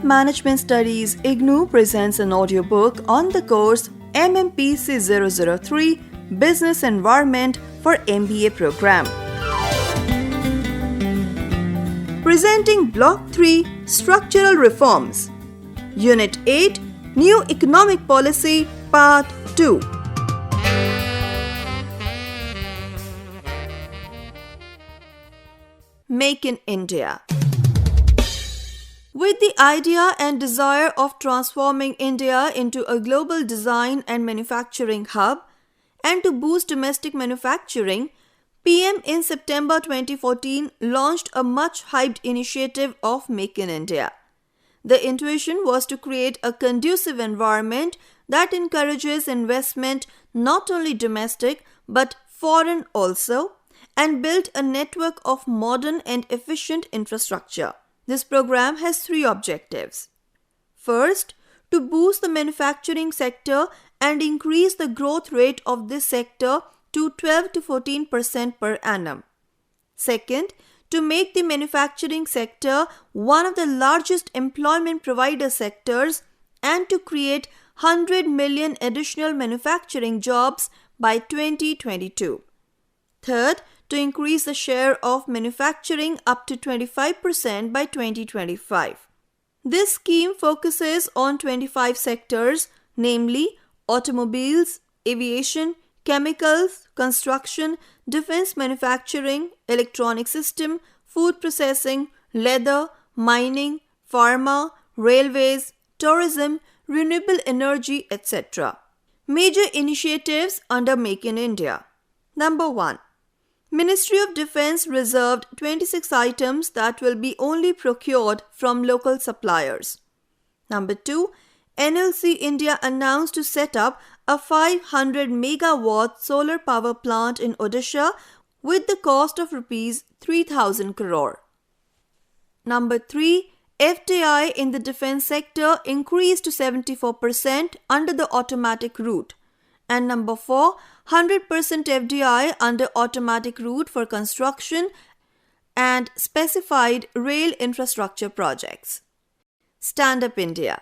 of Management Studies, IGNOU presents an audiobook on the course MMPC 003 Business Environment for MBA program. Presenting Block 3 Structural Reforms, Unit 8 New Economic Policy, Part 2. Make in India. With the idea and desire of transforming India into a global design and manufacturing hub and to boost domestic manufacturing, PM in September 2014 launched a much-hyped initiative of Make in India. The intuition was to create a conducive environment that encourages investment not only domestic but foreign also, and build a network of modern and efficient infrastructure. This program has three objectives. First, to boost the manufacturing sector and increase the growth rate of this sector to 12 to 14% per annum. Second, to make the manufacturing sector one of the largest employment provider sectors and to create 100 million additional manufacturing jobs by 2022. Third, to increase the share of manufacturing up to 25% by 2025. This scheme focuses on 25 sectors, namely automobiles, aviation, chemicals, construction, defense manufacturing, electronic system, food processing, leather, mining, pharma, railways, tourism, renewable energy, etc. Major initiatives under Make in India. Number 1. Ministry of Defence reserved 26 items that will be only procured from local suppliers. Number 2. NLC India announced to set up a 500 megawatt solar power plant in Odisha with the cost of rupees 3,000 crore. Number 3. FDI in the defence sector increased to 74% under the automatic route. And number 4, 100% FDI under automatic route for construction and specified rail infrastructure projects. Stand Up India.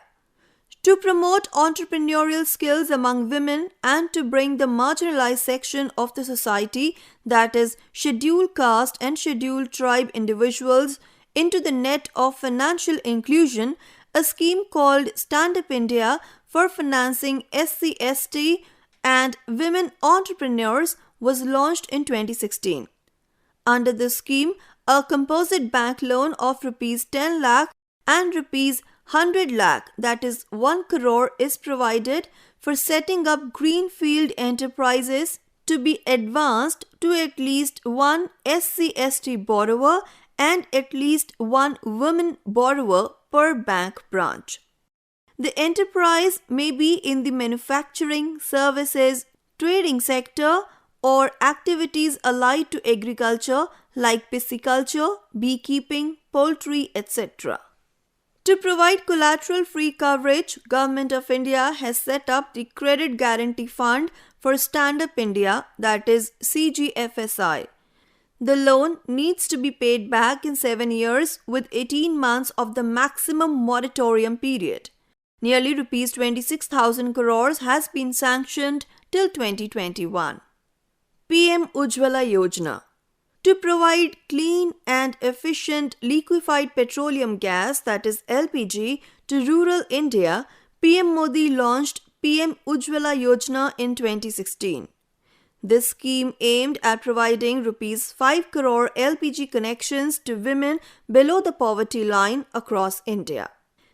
To promote entrepreneurial skills among women and to bring the marginalized section of the society, that is, scheduled caste and scheduled tribe individuals, into the net of financial inclusion, a scheme called Stand Up India for financing SC/ST and women entrepreneurs was launched in 2016. Under this scheme, a composite bank loan of rupees 10 lakh and rupees 100 lakh, that is 1 crore, is provided for setting up greenfield enterprises to be advanced to at least one SC/ST borrower and at least one woman borrower per bank branch. The enterprise may be in the manufacturing, services, trading sector or activities allied to agriculture like pisciculture, beekeeping, poultry, etc. To provide collateral-free coverage, Government of India has set up the Credit Guarantee Fund for Stand Up India, that is CGFSI. The loan needs to be paid back in 7 years with 18 months of the maximum moratorium period. Nearly rupees 26,000 crores has been sanctioned till 2021. PM Ujjwala Yojana. To provide clean and efficient liquefied petroleum gas, that is LPG, to rural India, PM Modi launched PM Ujjwala Yojana in 2016. This scheme aimed at providing rupees 5 crore LPG connections to women below the poverty line across India.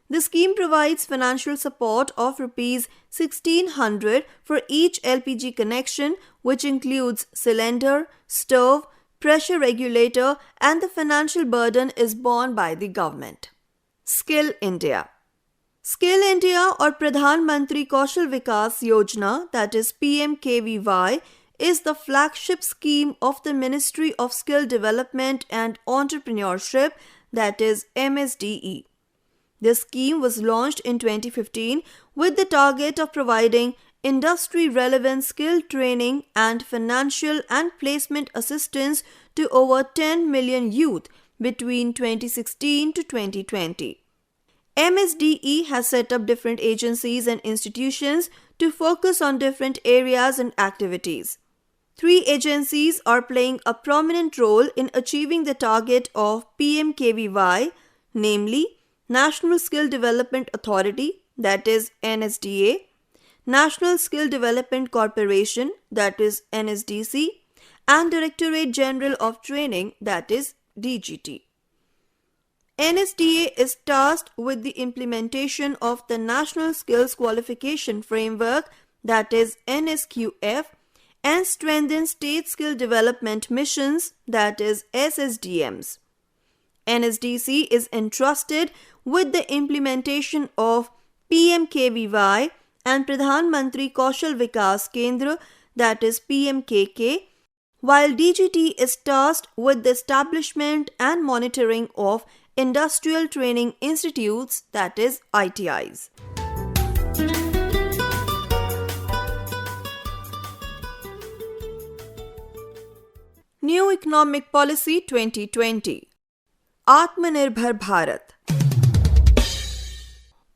The scheme provides financial support of rupees 1,600 for each LPG connection, which includes cylinder, stove, pressure regulator, and the financial burden is borne by the government. Skill India. Skill India or Pradhan Mantri Kaushal Vikas Yojana, that is PMKVY, is the flagship scheme of the Ministry of Skill Development and Entrepreneurship, that is MSDE. This scheme was launched in 2015 with the target of providing industry-relevant skill training and financial and placement assistance to over 10 million youth between 2016 to 2020. MSDE has set up different agencies and institutions to focus on different areas and activities. 3 agencies are playing a prominent role in achieving the target of PMKVY, namely National Skill Development Authority, that is NSDA, National Skill Development Corporation, that is NSDC, and Directorate General of Training, that is DGT. NSDA is tasked with the implementation of the National Skills Qualification Framework, that is NSQF, and strengthens state skill development missions, that is SSDMs. NSDC is entrusted with the implementation of PMKVY and Pradhan Mantri Kaushal Vikas Kendra, that is PMKK, while DGT is tasked with the establishment and monitoring of Industrial Training Institutes, that is ITIs. New Economic Policy 2020 Atmanirbhar Bharat.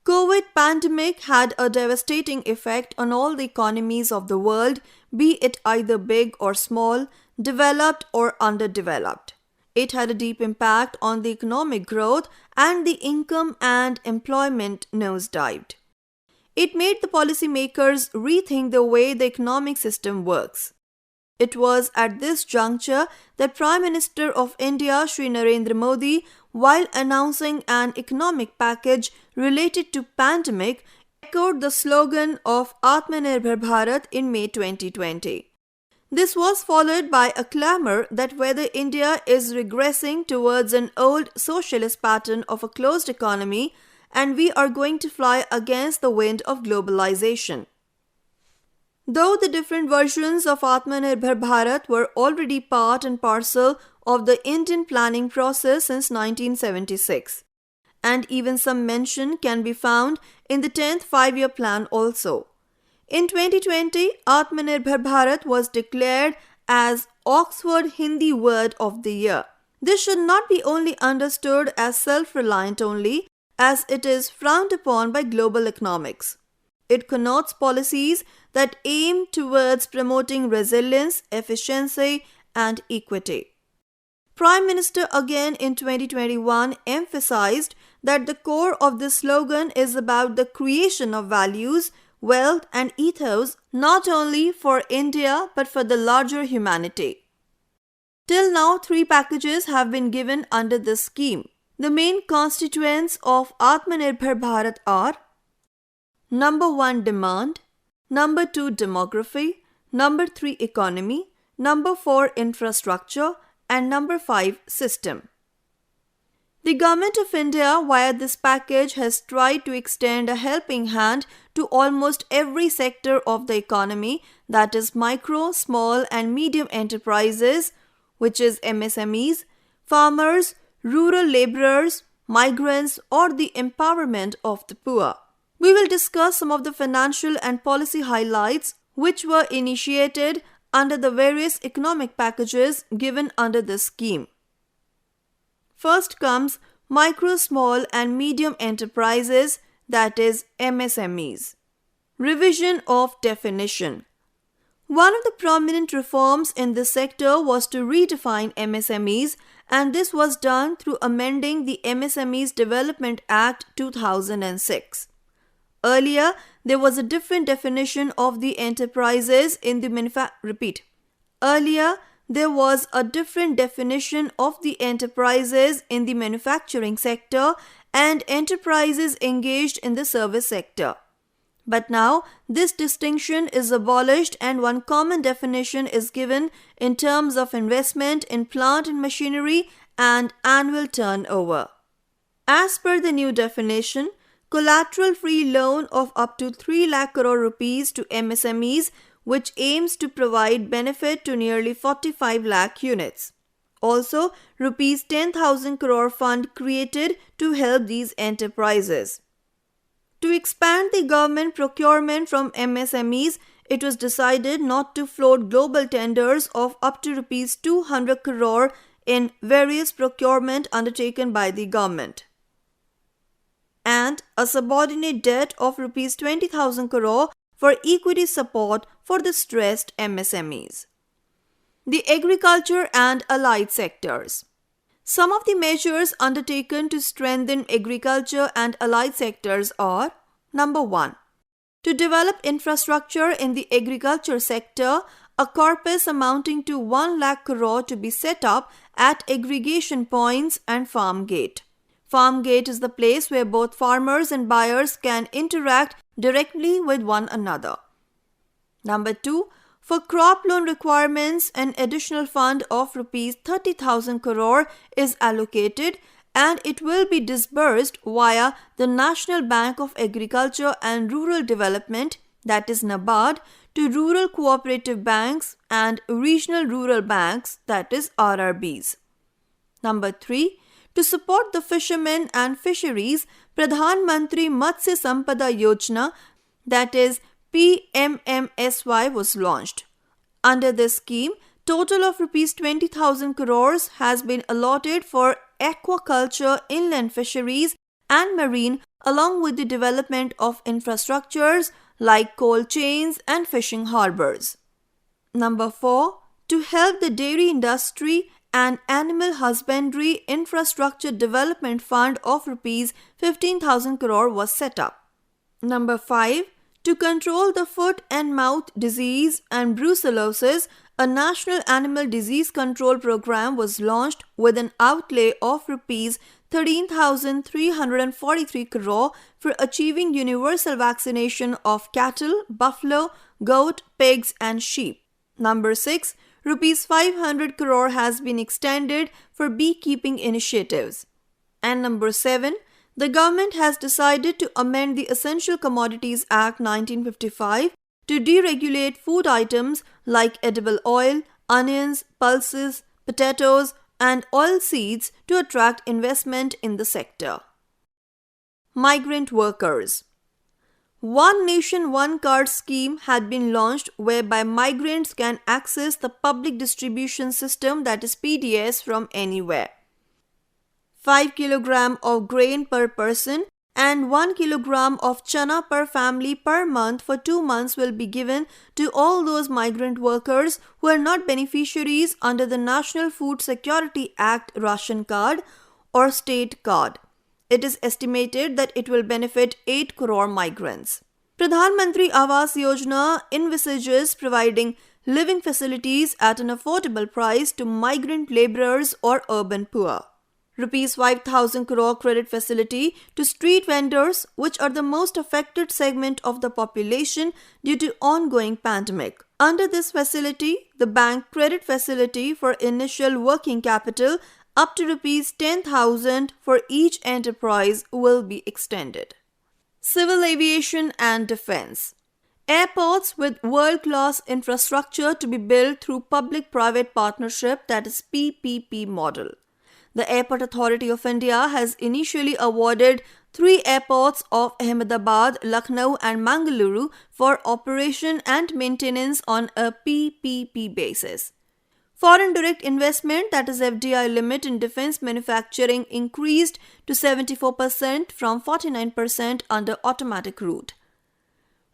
COVID pandemic had a devastating effect on all the economies of the world, be it either big or small, developed or underdeveloped. It had a deep impact on the economic growth, and the income and employment nosedived. It made the policymakers rethink the way the economic system works. It was at this juncture that Prime Minister of India Shri Narendra Modi, while announcing an economic package related to pandemic, echoed the slogan of Atmanirbhar Bharat in May 2020. This was followed by a clamor that whether India is regressing towards an old socialist pattern of a closed economy and we are going to fly against the wind of globalization. Though the different versions of Atmanirbhar Bharat were already part and parcel of the Indian planning process since 1976, and even some mention can be found in the 10th five-year plan also. In 2020, Atmanirbhar Bharat was declared as Oxford Hindi Word of the Year. This should not be only understood as self-reliant only, as it is frowned upon by global economics. It connotes policies that aim towards promoting resilience, efficiency, and equity. Prime Minister again in 2021 emphasized that the core of this slogan is about the creation of values, wealth and ethos not only for India but for the larger humanity. Till now, 3 packages have been given under this scheme. The main constituents of Atmanirbhar Bharat are: Number 1 demand, Number 2 demography, Number 3 economy, Number 4 infrastructure, and Number 5 system. The Government of India via this package has tried to extend a helping hand to almost every sector of the economy, that is micro, small and medium enterprises, which is MSMEs, farmers, rural laborers, migrants or the empowerment of the poor. We will discuss some of the financial and policy highlights which were initiated under the various economic packages given under this scheme. First comes micro, small and medium enterprises, that is MSMEs. Revision of definition. One of the prominent reforms in this sector was to redefine MSMEs, and this was done through amending the MSMEs Development Act 2006. Earlier, there was a different definition of the enterprises in the manufacturing sector and enterprises engaged in the service sector. But now, this distinction is abolished and one common definition is given in terms of investment in plant and machinery and annual turnover. As per the new definition, collateral-free loan of up to 3 lakh crore rupees to MSMEs, which aims to provide benefit to nearly 45 lakh units. Also, rupees 10,000 crore fund created to help these enterprises. To expand the government procurement from MSMEs, it was decided not to float global tenders of up to rupees 200 crore in various procurement undertaken by the government. and a subordinate debt of Rs 20,000 crore for equity support for the stressed MSMEs. The agriculture and allied sectors. Some of the measures undertaken to strengthen agriculture and allied sectors are: Number 1. To develop infrastructure in the agriculture sector, a corpus amounting to 1 lakh crore to be set up at aggregation points and farm gate. Farm gate is the place where both farmers and buyers can interact directly with one another. Number 2. For crop loan requirements, an additional fund of Rs 30,000 crore is allocated and it will be disbursed via the National Bank of Agriculture and Rural Development, that is NABARD, to rural cooperative banks and regional rural banks, that is RRBs. Number 3. To support the fishermen and fisheries, Pradhan Mantri Matsya Sampada Yojana, that is PMMSY, was launched. Under this scheme, total of Rs 20,000 crores has been allotted for aquaculture, inland fisheries and marine, along with the development of infrastructures like cold chains and fishing harbors. Number 4. To help the dairy industry, an animal husbandry infrastructure development fund of Rs 15,000 crore was set up. Number 5. To control the foot and mouth disease and brucellosis, a national animal disease control program was launched with an outlay of Rs 13,343 crore for achieving universal vaccination of cattle, buffalo, goat, pigs and sheep. Number 6. Rs 500 crore has been extended for beekeeping initiatives. And number 7. The government has decided to amend the Essential Commodities Act 1955 to deregulate food items like edible oil, onions, pulses, potatoes, and oilseeds to attract investment in the sector. Migrant workers. One Nation One Card scheme had been launched whereby migrants can access the public distribution system, that is PDS, from anywhere. 5 kg of grain per person and 1 kg of chana per family per month for 2 months will be given to all those migrant workers who are not beneficiaries under the National Food Security Act ration card or state card. It is estimated that it will benefit 8 crore migrants. Pradhan Mantri Awas Yojana envisages providing living facilities at an affordable price to migrant laborers or urban poor. Rs 5,000 crore credit facility to street vendors, which are the most affected segment of the population due to ongoing pandemic. Under this facility, the bank credit facility for initial working capital up to Rs 10,000 for each enterprise will be extended. Civil aviation and defense. Airports with world-class infrastructure to be built through public-private partnership, that is PPP model. The Airport Authority of India has initially awarded 3 airports of Ahmedabad, Lucknow and Mangaluru for operation and maintenance on a PPP basis. Foreign direct investment, that is FDI limit in defense manufacturing increased to 74% from 49% under automatic route.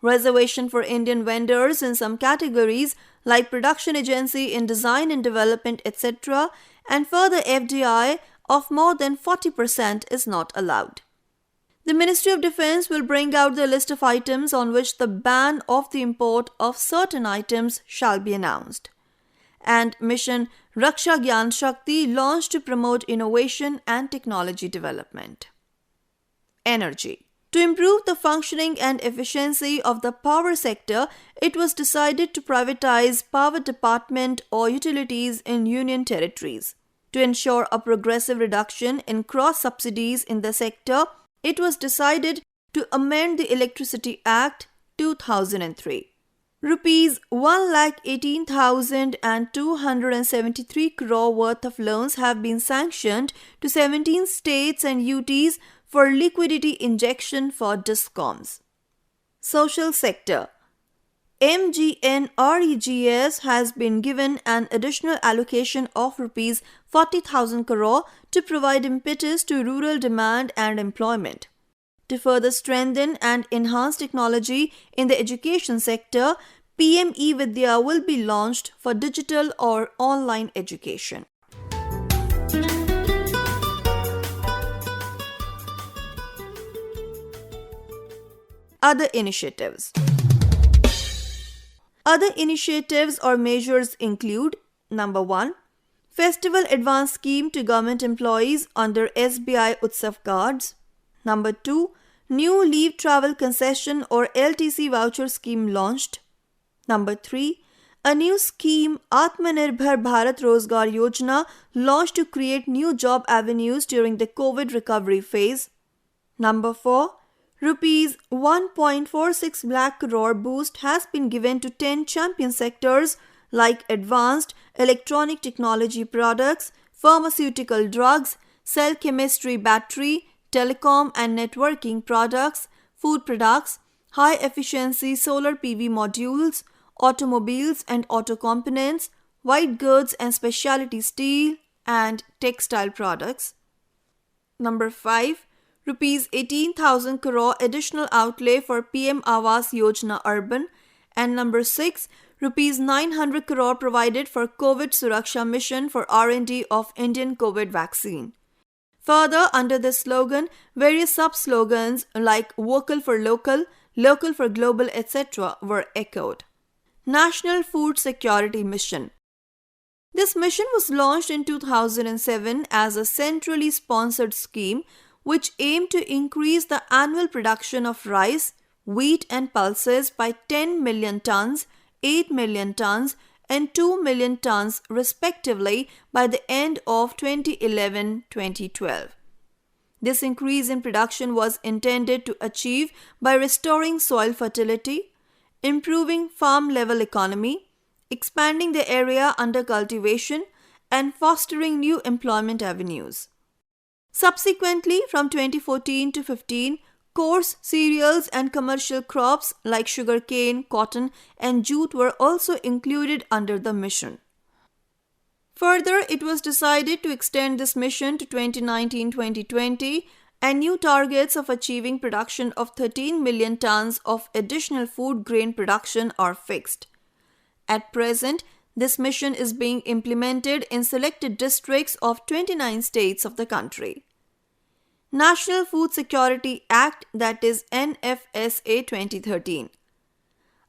Reservation for Indian vendors in some categories like production agency in design and development, etc., and further FDI of more than 40% is not allowed. The Ministry of Defence will bring out the list of items on which the ban of the import of certain items shall be announced. And Mission Raksha Gyan Shakti launched to promote innovation and technology development. Energy. To improve the functioning and efficiency of the power sector, it was decided to privatize power department or utilities in union territories. To ensure a progressive reduction in cross-subsidies in the sector, it was decided to amend the Electricity Act 2003. Rupees 1,18,273 crore worth of loans have been sanctioned to 17 states and UTs for liquidity injection for DISCOMs. Social sector. MGNREGS has been given an additional allocation of Rs 40,000 crore to provide impetus to rural demand and employment. To further strengthen and enhance technology in the education sector, PM eVidya will be launched for digital or online education. Other initiatives. Other initiatives or measures include: number 1, Festival Advance Scheme to government employees under SBI Utsav cards. Number 2, New Leave Travel Concession or LTC voucher scheme launched. Number 3, a new scheme, Atmanirbhar Bharat Rozgar Yojana, launched to create new job avenues during the COVID recovery phase. Number 4, Rupees 1.46 lakh crore boost has been given to 10 champion sectors like advanced electronic technology products, pharmaceutical drugs, cell chemistry battery, telecom and networking products, food products, high-efficiency solar PV modules, automobiles and auto components, white goods and specialty steel and textile products. Number 5, Rupees 18,000 crore additional outlay for PM Awas Yojana Urban. And number 6, Rupees 900 crore provided for COVID Suraksha Mission for R&D of Indian COVID vaccine. Further, under this slogan, various sub-slogans like Vocal for Local, Local for Global, etc. were echoed. National Food Security Mission. This mission was launched in 2007 as a centrally sponsored scheme which aimed to increase the annual production of rice, wheat and pulses by 10 million tons, 8 million tons and 2 million tons respectively by the end of 2011-2012. This increase in production was intended to achieve by restoring soil fertility, improving farm-level economy, expanding the area under cultivation, and fostering new employment avenues. Subsequently, from 2014 to 15, coarse cereals and commercial crops like sugarcane, cotton, and jute were also included under the mission. Further, it was decided to extend this mission to 2019-2020, and new targets of achieving production of 13 million tons of additional food grain production are fixed. At present, this mission is being implemented in selected districts of 29 states of the country. National Food Security Act, that is NFSA 2013.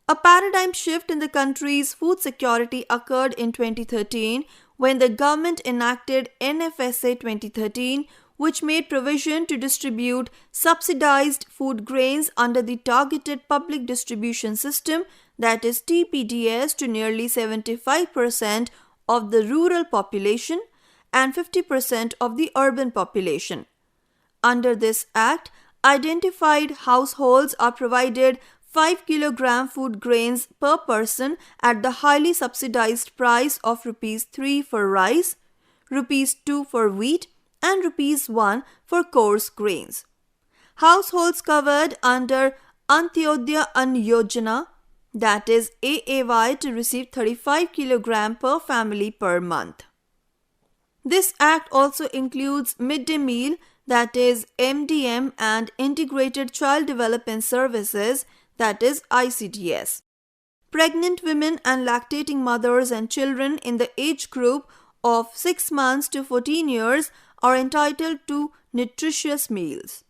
A paradigm shift in the country's food security occurred in 2013 when the government enacted NFSA 2013, which made provision to distribute subsidized food grains under the Targeted Public Distribution System, that is TPDS, to nearly 75% of the rural population and 50% of the urban population. Under this act, identified households are provided 5 kg food grains per person at the highly subsidized price of Rs 3 for rice, Rs 2 for wheat, and Rs 1 for coarse grains. Households covered under Antyodaya Ann Yojana, that is AAY, to receive 35 kg per family per month. This act also includes midday meal, that is MDM, and Integrated Child Development Services, that is ICDS. Pregnant women and lactating mothers and children in the age group of 6 months to 14 years are entitled to nutritious meals.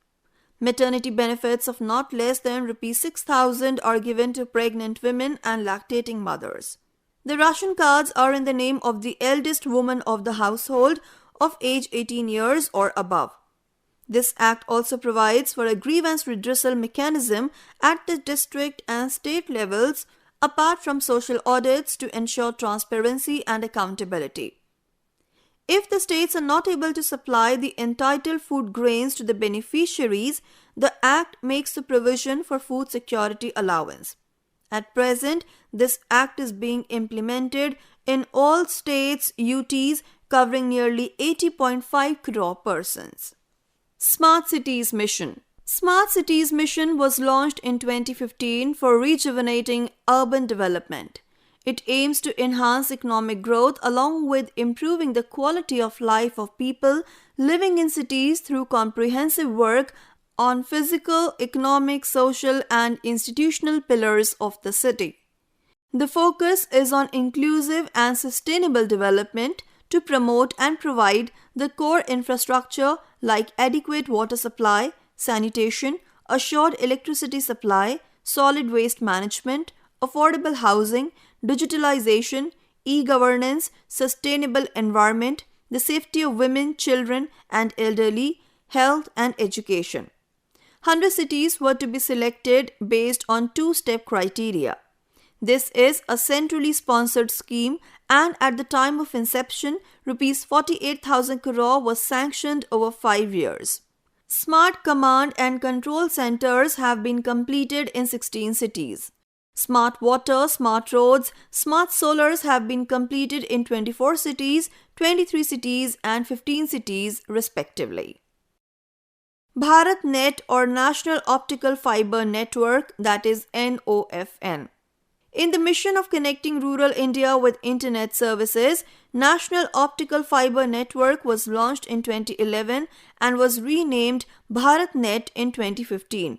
Maternity benefits of not less than Rs 6,000 are given to pregnant women and lactating mothers. The ration cards are in the name of the eldest woman of the household of age 18 years or above. This act also provides for a grievance redressal mechanism at the district and state levels, apart from social audits to ensure transparency and accountability. If the states are not able to supply the entitled food grains to the beneficiaries, the Act makes the provision for food security allowance. At present, this Act is being implemented in all states, UTs, covering nearly 80.5 crore persons. Smart Cities Mission. Smart Cities Mission was launched in 2015 for rejuvenating urban development. It aims to enhance economic growth along with improving the quality of life of people living in cities through comprehensive work on physical, economic, social, and institutional pillars of the city. The focus is on inclusive and sustainable development to promote and provide the core infrastructure like adequate water supply, sanitation, assured electricity supply, solid waste management, affordable housing, digitalization, e-governance, sustainable environment, the safety of women, children, and elderly, health, and education. 100 cities were to be selected based on two-step criteria. This is a centrally sponsored scheme, and at the time of inception, Rs 48,000 crore was sanctioned over 5 years. Smart command and control centers have been completed in 16 cities. Smart water, smart roads, smart solars have been completed in 24 cities, 23 cities, and 15 cities, respectively. BharatNet, or National Optical Fiber Network, that is NOFN. In the mission of connecting rural India with internet services, National Optical Fiber Network was launched in 2011 and was renamed BharatNet in 2015.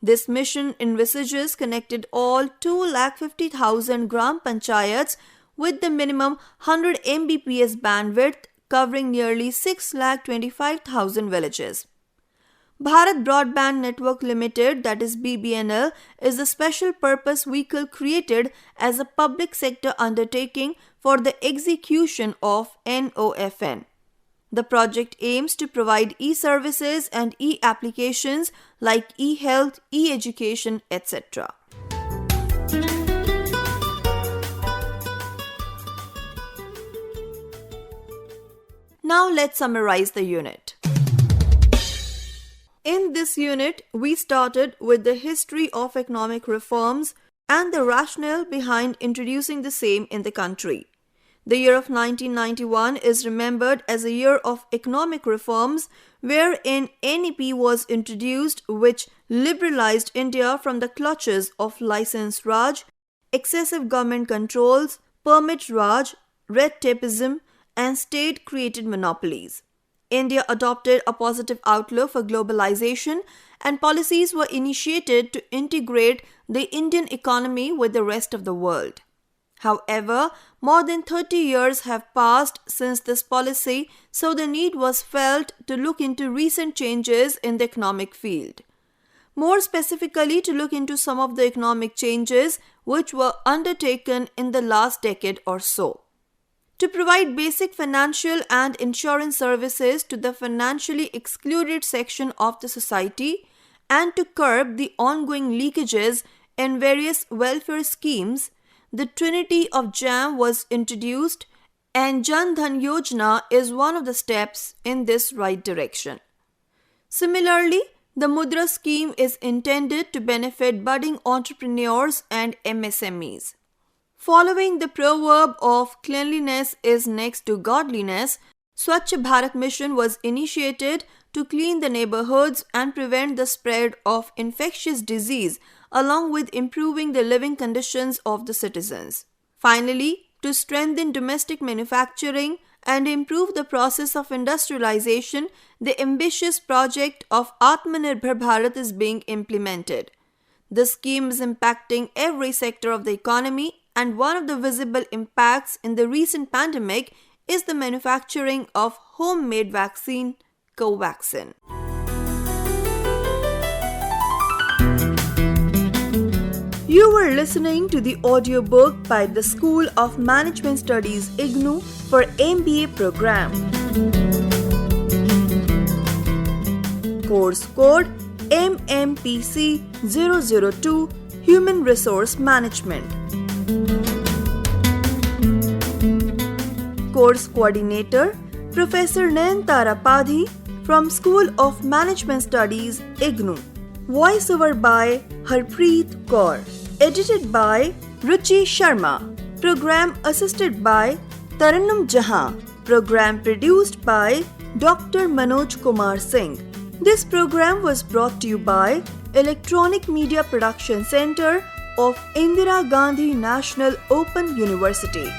This mission envisages connected all 250,000 Gram Panchayats with the minimum 100 Mbps bandwidth covering nearly 625,000 villages. Bharat Broadband Network Limited, that is BBNL, is a special purpose vehicle created as a public sector undertaking for the execution of NOFN. The project aims to provide e-services and e-applications like e-health, e-education, etc. Now let's summarize the unit. In this unit, we started with the history of economic reforms and the rationale behind introducing the same in the country. The year of 1991 is remembered as a year of economic reforms wherein NEP was introduced, which liberalized India from the clutches of license Raj, excessive government controls, permit Raj, red tapeism, and state-created monopolies. India adopted a positive outlook for globalization, and policies were initiated to integrate the Indian economy with the rest of the world. However, more than 30 years have passed since this policy, so the need was felt to look into recent changes in the economic field. More specifically, to look into some of the economic changes which were undertaken in the last decade or so. To provide basic financial and insurance services to the financially excluded section of the society and to curb the ongoing leakages in various welfare schemes, the Trinity of JAM was introduced, and Jan Dhan Yojana is one of the steps in this right direction. Similarly, the Mudra scheme is intended to benefit budding entrepreneurs and MSMEs. Following the proverb of cleanliness is next to godliness, Swachh Bharat Mission was initiated to clean the neighborhoods and prevent the spread of infectious disease, along with improving the living conditions of the citizens. Finally, to strengthen domestic manufacturing and improve the process of industrialization, the ambitious project of Atmanirbhar Bharat is being implemented. The scheme is impacting every sector of the economy, and one of the visible impacts in the recent pandemic is the manufacturing of homemade vaccine, Covaxin. You were listening to the audiobook by the School of Management Studies IGNOU for MBA program. Course code MMPC 002 Human Resource Management. Course Coordinator Professor Nayantara Padhi from School of Management Studies IGNOU. Voiceover by Harpreet Kaur. Edited by Ruchi Sharma. Program assisted by Tarannum Jahan. Program produced by Dr. Manoj Kumar Singh. This program was brought to you by Electronic Media Production Center of Indira Gandhi National Open University.